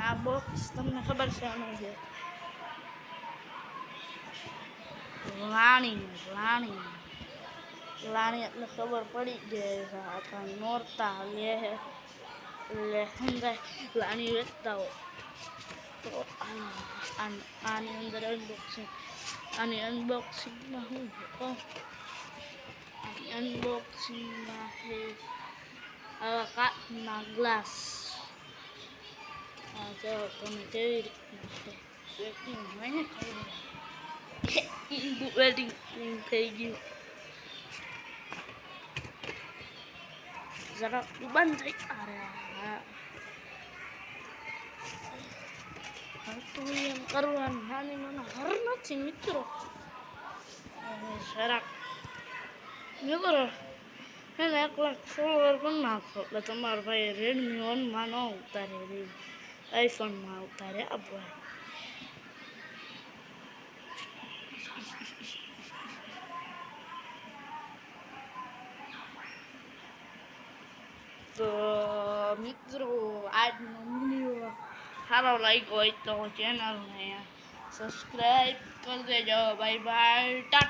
આ બોક્સ તમને ખબર છે આનું છે લાણી લાણી લાણી એટલે ખબર પડી ગઈ આપણા નોરતા લે એટલે સમજાય લાણી વેચતા હોય તો આની અંદર આની અનબોક્સિંગમાં શું છે આની અનબોક્સિંગમાં છે આવા કાચના ગ્લાસ જો તમે કેવી રીતનું છે પેકિંગ હોય ને વેટિંગ થઈ ગયું જરા બંધ થઈ અરે તો એમ કરવાનું નાની નાના હર નથી મિત્રો જરાક મિત્રો એને 1 લાખ ફોલોવર પણ નાખો એટલે તમારા ભાઈ રેડમી 1માં ન ઉતારે આઈફોનમાં ઉતારે આપવા તો મિત્રો આજનો વિડીયો સારો લાગ્યો હોય તો ચેનલને સબસ્ક્રાઈબ કરી દેજો બાય બાય ટાટા